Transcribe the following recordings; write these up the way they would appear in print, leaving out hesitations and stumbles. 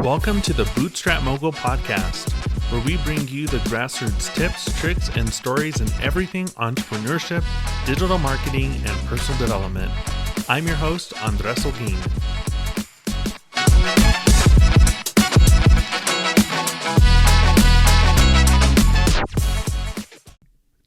Welcome to the Bootstrap Mogul Podcast, where we bring you the grassroots tips, tricks, and stories in everything entrepreneurship, digital marketing, and personal development. I'm your host, Andres Olguin.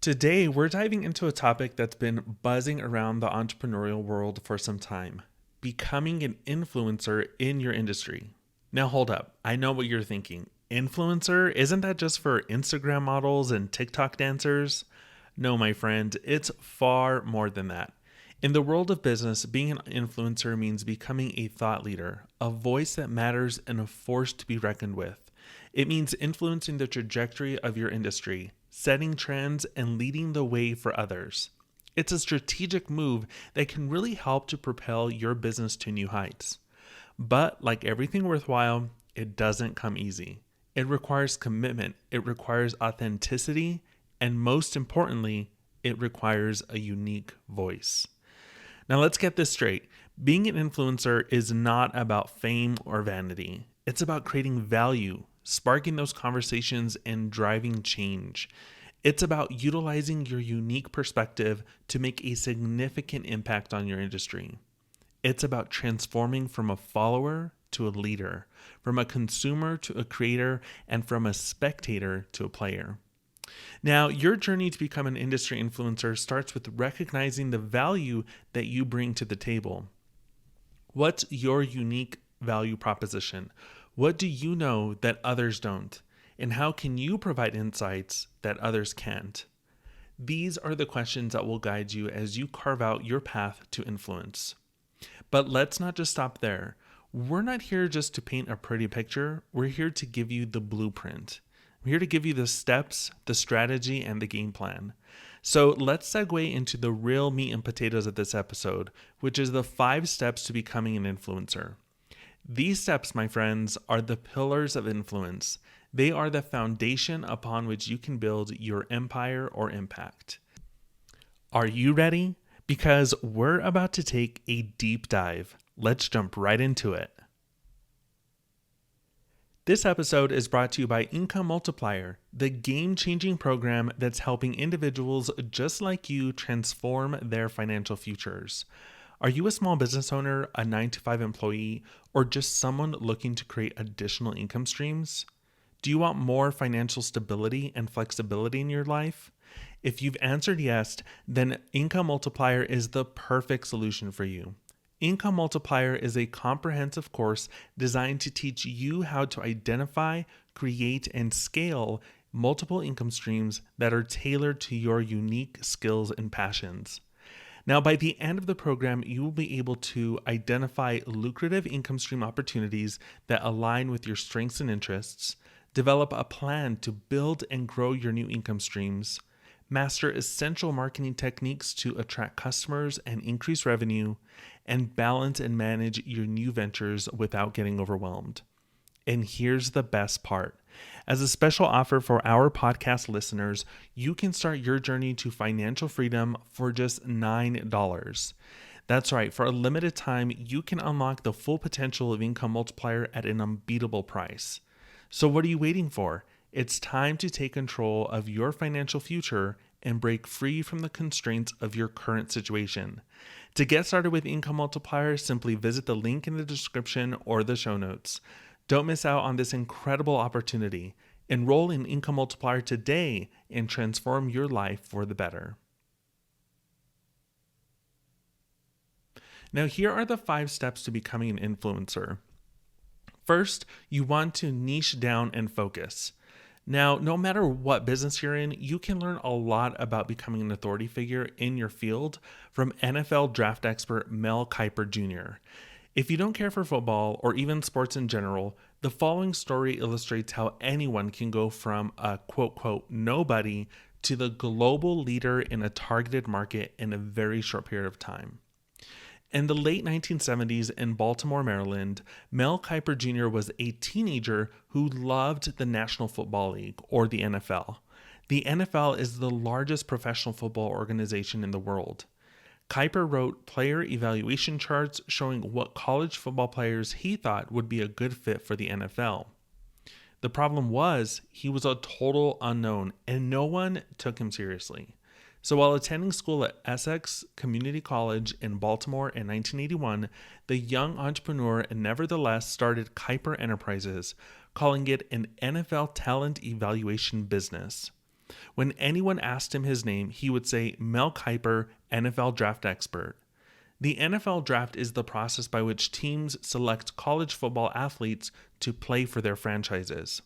Today, we're diving into a topic that's been buzzing around the entrepreneurial world for some time: becoming an influencer in your industry. Now hold up, I know what you're thinking. Influencer, isn't that just for Instagram models and TikTok dancers? No, my friend, it's far more than that. In the world of business, being an influencer means becoming a thought leader, a voice that matters and a force to be reckoned with. It means influencing the trajectory of your industry, setting trends, and leading the way for others. It's a strategic move that can really help to propel your business to new heights. But like everything worthwhile, it doesn't come easy. It requires commitment, it requires authenticity, and most importantly, it requires a unique voice. Now let's get this straight. Being an influencer is not about fame or vanity. It's about creating value, sparking those conversations, and driving change. It's about utilizing your unique perspective to make a significant impact on your industry. It's about transforming from a follower to a leader, from a consumer to a creator, and from a spectator to a player. Now, your journey to become an industry influencer starts with recognizing the value that you bring to the table. What's your unique value proposition? What do you know that others don't? And how can you provide insights that others can't? These are the questions that will guide you as you carve out your path to influence. But let's not just stop there. We're not here just to paint a pretty picture. We're here to give you the blueprint. I'm here to give you the steps, the strategy, and the game plan. So let's segue into the real meat and potatoes of this episode, which is the 5 steps to becoming an influencer. These steps, my friends, are the pillars of influence. They are the foundation upon which you can build your empire or impact. Are you ready? Because we're about to take a deep dive. Let's jump right into it. This episode is brought to you by Income Multiplier, the game-changing program that's helping individuals just like you transform their financial futures. Are you a small business owner, a 9-to-5 employee, or just someone looking to create additional income streams? Do you want more financial stability and flexibility in your life? If you've answered yes, then Income Multiplier is the perfect solution for you. Income Multiplier is a comprehensive course designed to teach you how to identify, create, and scale multiple income streams that are tailored to your unique skills and passions. Now, by the end of the program, you will be able to identify lucrative income stream opportunities that align with your strengths and interests, develop a plan to build and grow your new income streams, master essential marketing techniques to attract customers and increase revenue, and balance and manage your new ventures without getting overwhelmed. And here's the best part. As a special offer for our podcast listeners, you can start your journey to financial freedom for just $9. That's right, for a limited time, you can unlock the full potential of Income Multiplier at an unbeatable price. So what are you waiting for? It's time to take control of your financial future and break free from the constraints of your current situation. To get started with Income Multiplier, simply visit the link in the description or the show notes. Don't miss out on this incredible opportunity. Enroll in Income Multiplier today and transform your life for the better. Now, here are the 5 steps to becoming an influencer. First, you want to niche down and focus. Now, no matter what business you're in, you can learn a lot about becoming an authority figure in your field from NFL draft expert Mel Kiper Jr. If you don't care for football or even sports in general, the following story illustrates how anyone can go from a quote, nobody to the global leader in a targeted market in a very short period of time. In the late 1970s in Baltimore, Maryland, Mel Kiper Jr. was a teenager who loved the National Football League, or the NFL. The NFL is the largest professional football organization in the world. Kuiper wrote player evaluation charts showing what college football players he thought would be a good fit for the NFL. The problem was he was a total unknown and no one took him seriously. So while attending school at Essex Community College in Baltimore in 1981, the young entrepreneur nevertheless started Kuiper Enterprises, calling it an NFL talent evaluation business. When anyone asked him his name, he would say Mel Kiper, NFL draft expert. The NFL draft is the process by which teams select college football athletes to play for their franchises.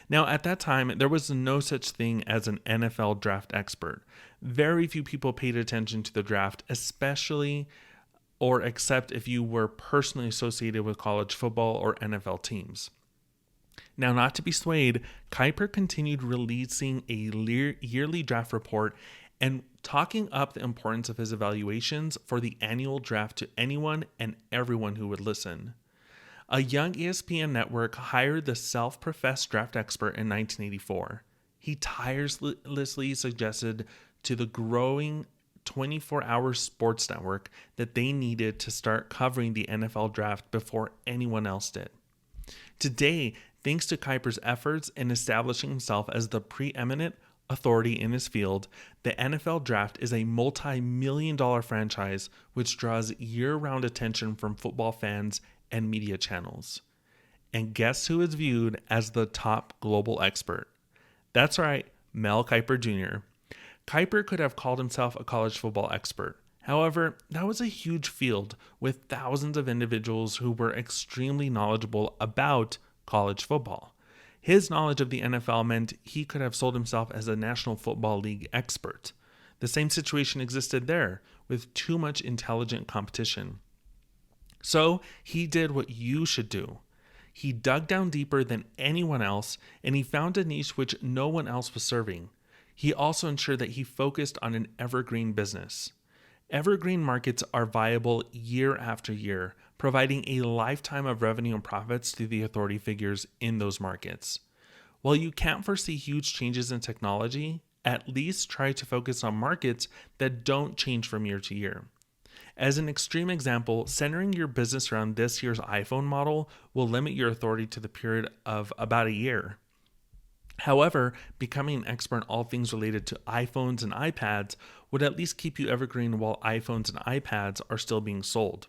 Now, at that time, there was no such thing as an NFL draft expert. Very few people paid attention to the draft, especially or except if you were personally associated with college football or NFL teams. Now, not to be swayed, Kuiper continued releasing a yearly draft report and talking up the importance of his evaluations for the annual draft to anyone and everyone who would listen. A young ESPN network hired the self-professed draft expert in 1984. He tirelessly suggested to the growing 24-hour sports network that they needed to start covering the NFL draft before anyone else did. Today, thanks to Kuiper's efforts in establishing himself as the preeminent authority in his field, the NFL draft is a multi-million-dollar franchise which draws year-round attention from football fans and media channels. And guess who is viewed as the top global expert? That's right, Mel Kiper Jr. Kuiper could have called himself a college football expert. However, that was a huge field with thousands of individuals who were extremely knowledgeable about college football. His knowledge of the NFL meant he could have sold himself as a National Football League expert. The same situation existed there, with too much intelligent competition. So he did what you should do. He dug down deeper than anyone else, and he found a niche which no one else was serving. He also ensured that he focused on an evergreen business. Evergreen markets are viable year after year, providing a lifetime of revenue and profits to the authority figures in those markets. While you can't foresee huge changes in technology, at least try to focus on markets that don't change from year to year. As an extreme example, centering your business around this year's iPhone model will limit your authority to the period of about a year. However, becoming an expert in all things related to iPhones and iPads would at least keep you evergreen while iPhones and iPads are still being sold.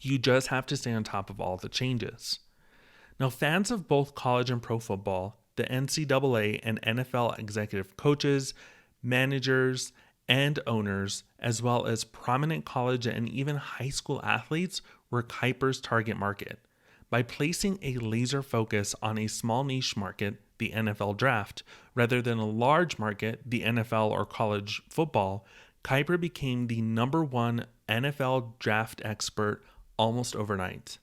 You just have to stay on top of all the changes. Now, fans of both college and pro football, the NCAA and NFL executive coaches, managers, and owners, as well as prominent college and even high school athletes, were Kuiper's target market. By placing a laser focus on a small niche market, the NFL draft, rather than a large market, the NFL or college football, Kuiper became the number one NFL draft expert almost overnight.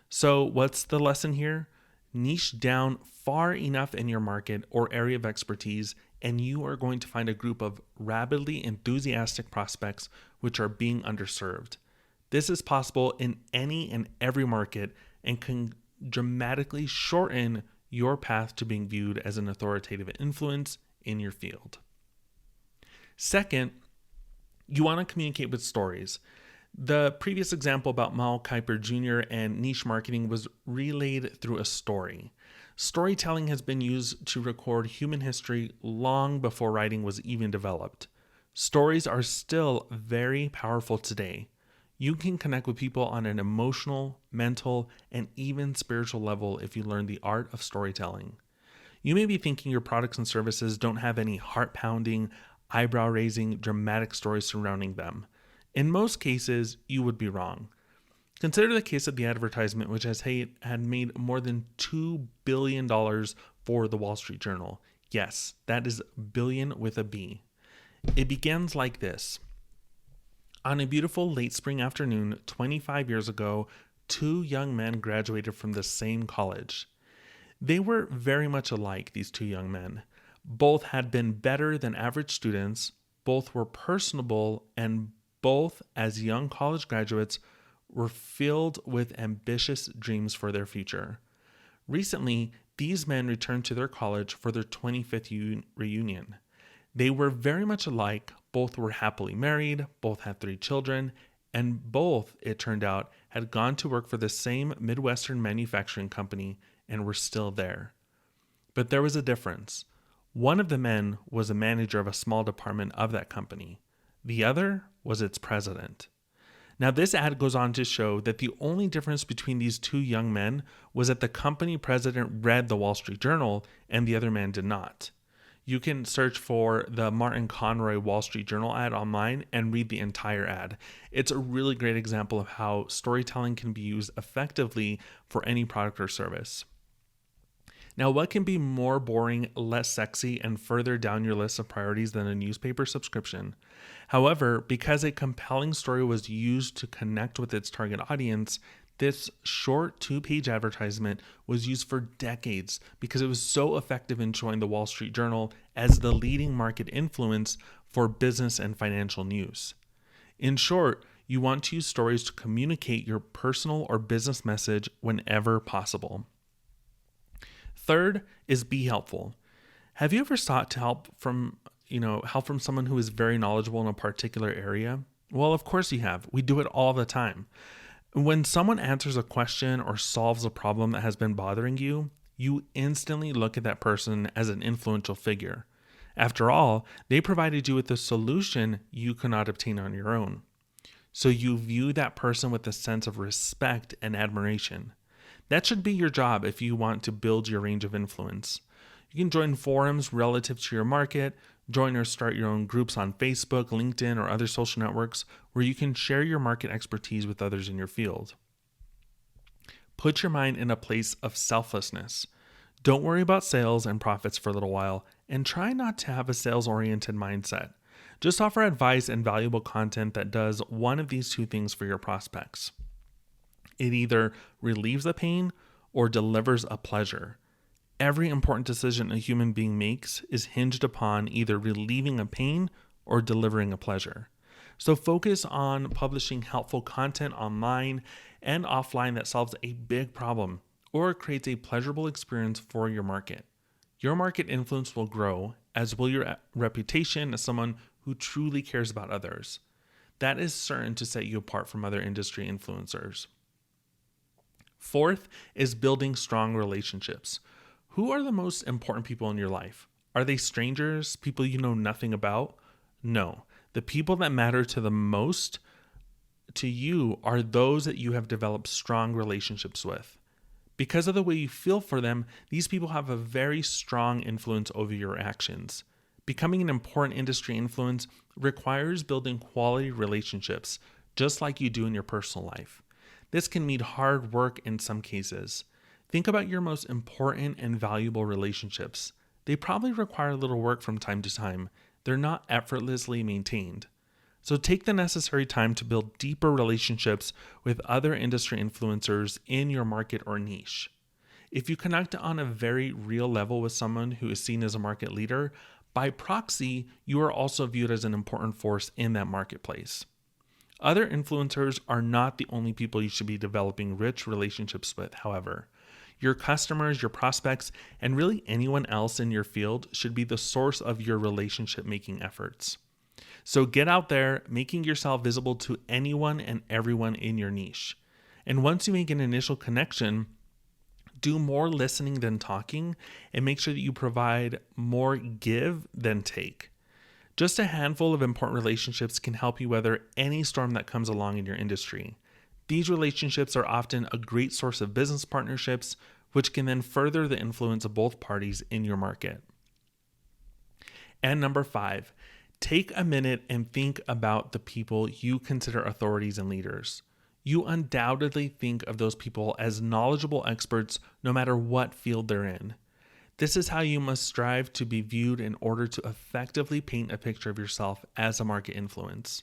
So what's the lesson here? Niche down far enough in your market or area of expertise, and you are going to find a group of rabidly enthusiastic prospects which are being underserved. This is possible in any and every market and can dramatically shorten your path to being viewed as an authoritative influence in your field. Second, you want to communicate with stories. The previous example about Mel Kiper Jr. and niche marketing was relayed through a story. Storytelling has been used to record human history long before writing was even developed. Stories are still very powerful today. You can connect with people on an emotional, mental, and even spiritual level if you learn the art of storytelling. You may be thinking your products and services don't have any heart-pounding, eyebrow-raising, dramatic stories surrounding them. In most cases, you would be wrong. Consider the case of the advertisement, which had made more than $2 billion for the Wall Street Journal. Yes, that is billion with a B. It begins like this. On a beautiful late spring afternoon, 25 years ago, two young men graduated from the same college. They were very much alike, these two young men. Both had been better than average students, both were personable, and both, as young college graduates, were filled with ambitious dreams for their future. Recently, these men returned to their college for their 25th reunion. They were very much alike, Both were happily married, both had 3 children, and both, it turned out, had gone to work for the same Midwestern manufacturing company and were still there. But there was a difference. One of the men was a manager of a small department of that company. The other was its president. Now, this ad goes on to show that the only difference between these 2 young men was that the company president read the Wall Street Journal and the other man did not. You can search for the Martin Conroy Wall Street Journal ad online and read the entire ad. It's a really great example of how storytelling can be used effectively for any product or service. Now, what can be more boring, less sexy, and further down your list of priorities than a newspaper subscription? However, because a compelling story was used to connect with its target audience, this short 2-page advertisement was used for decades because it was so effective in showing the Wall Street Journal as the leading market influence for business and financial news. In short, you want to use stories to communicate your personal or business message whenever possible. Third is be helpful. Have you ever sought to help from someone who is very knowledgeable in a particular area? Well, of course you have. We do it all the time. When someone answers a question or solves a problem that has been bothering you, you instantly look at that person as an influential figure. After all, they provided you with a solution you could not obtain on your own. So you view that person with a sense of respect and admiration. That should be your job if you want to build your range of influence. You can join forums relative to your market, join or start your own groups on Facebook, LinkedIn, or other social networks where you can share your market expertise with others in your field. Put your mind in a place of selflessness. Don't worry about sales and profits for a little while, and try not to have a sales-oriented mindset. Just offer advice and valuable content that does one of these 2 things for your prospects. It either relieves the pain or delivers a pleasure. Every important decision a human being makes is hinged upon either relieving a pain or delivering a pleasure. So focus on publishing helpful content online and offline that solves a big problem or creates a pleasurable experience for your market. Your market influence will grow, as will your reputation as someone who truly cares about others. That is certain to set you apart from other industry influencers. Fourth is building strong relationships. Who are the most important people in your life? Are they strangers, people you know nothing about? No. The people that matter to the most to you are those that you have developed strong relationships with. Because of the way you feel for them, these people have a very strong influence over your actions. Becoming an important industry influence requires building quality relationships, just like you do in your personal life. This can mean hard work in some cases. Think about your most important and valuable relationships. They probably require a little work from time to time. They're not effortlessly maintained. So take the necessary time to build deeper relationships with other industry influencers in your market or niche. If you connect on a very real level with someone who is seen as a market leader, by proxy, you are also viewed as an important force in that marketplace. Other influencers are not the only people you should be developing rich relationships with, however. Your customers, your prospects, and really anyone else in your field should be the source of your relationship-making efforts. So get out there, making yourself visible to anyone and everyone in your niche. And once you make an initial connection, do more listening than talking, and make sure that you provide more give than take. Just a handful of important relationships can help you weather any storm that comes along in your industry. These relationships are often a great source of business partnerships, which can then further the influence of both parties in your market. And number 5, take a minute and think about the people you consider authorities and leaders. You undoubtedly think of those people as knowledgeable experts no matter what field they're in. This is how you must strive to be viewed in order to effectively paint a picture of yourself as a market influence.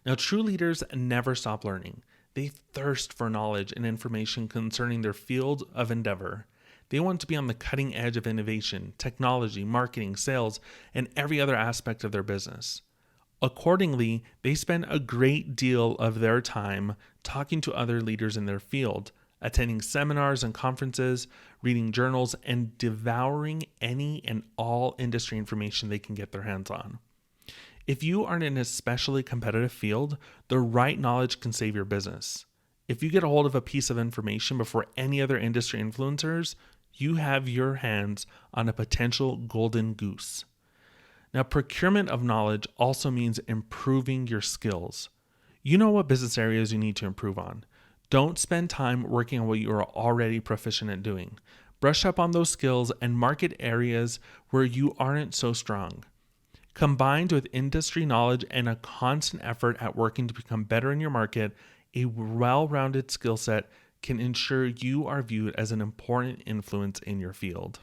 Now, true leaders never stop learning. They thirst for knowledge and information concerning their field of endeavor. They want to be on the cutting edge of innovation, technology, marketing, sales, and every other aspect of their business. Accordingly, they spend a great deal of their time talking to other leaders in their field, attending seminars and conferences, reading journals, and devouring any and all industry information they can get their hands on. If you are in an especially competitive field, the right knowledge can save your business. If you get a hold of a piece of information before any other industry influencers, you have your hands on a potential golden goose. Now, procurement of knowledge also means improving your skills. You know what business areas you need to improve on. Don't spend time working on what you are already proficient at doing. Brush up on those skills and market areas where you aren't so strong. Combined with industry knowledge and a constant effort at working to become better in your market, a well-rounded skill set can ensure you are viewed as an important influence in your field.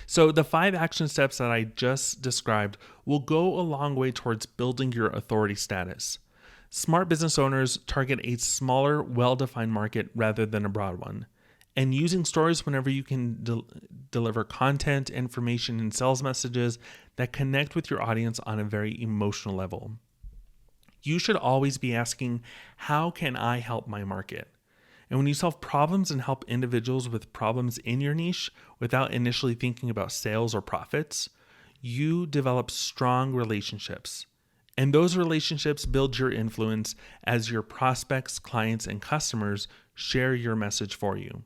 So the 5 action steps that I just described will go a long way towards building your authority status. Smart business owners target a smaller, well-defined market rather than a broad one. And using stories whenever you can deliver content, information, and sales messages that connect with your audience on a very emotional level. You should always be asking, how can I help my market? And when you solve problems and help individuals with problems in your niche without initially thinking about sales or profits, you develop strong relationships. And those relationships build your influence as your prospects, clients, and customers share your message for you.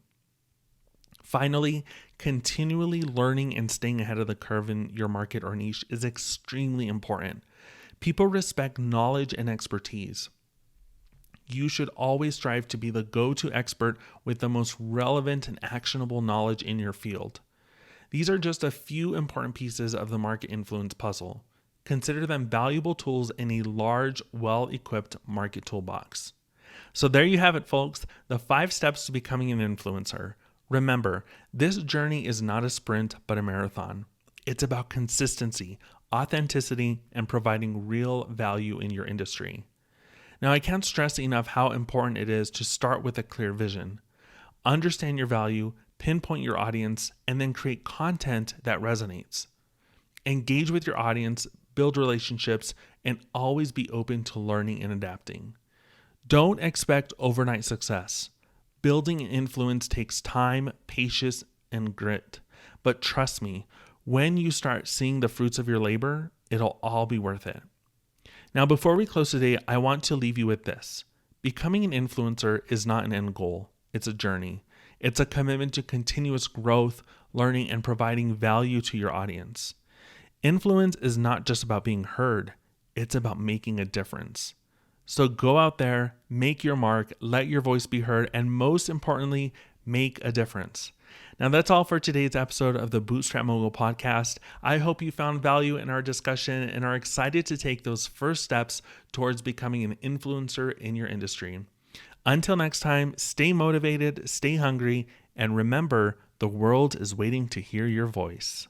Finally, continually learning and staying ahead of the curve in your market or niche is extremely important. People respect knowledge and expertise. You should always strive to be the go-to expert with the most relevant and actionable knowledge in your field. These are just a few important pieces of the market influence puzzle. Consider them valuable tools in a large, well-equipped market toolbox. So there you have it, folks, the 5 steps to becoming an influencer. Remember, this journey is not a sprint, but a marathon. It's about consistency, authenticity, and providing real value in your industry. Now, I can't stress enough how important it is to start with a clear vision. Understand your value, pinpoint your audience, and then create content that resonates. Engage with your audience, build relationships, and always be open to learning and adapting. Don't expect overnight success. Building an influence takes time, patience, and grit. But trust me, when you start seeing the fruits of your labor, it'll all be worth it. Now, before we close today, I want to leave you with this. Becoming an influencer is not an end goal. It's a journey. It's a commitment to continuous growth, learning, and providing value to your audience. Influence is not just about being heard. It's about making a difference. So go out there, make your mark, let your voice be heard, and most importantly, make a difference. Now, that's all for today's episode of the Bootstrap Mogul Podcast. I hope you found value in our discussion and are excited to take those first steps towards becoming an influencer in your industry. Until next time, stay motivated, stay hungry, and remember, the world is waiting to hear your voice.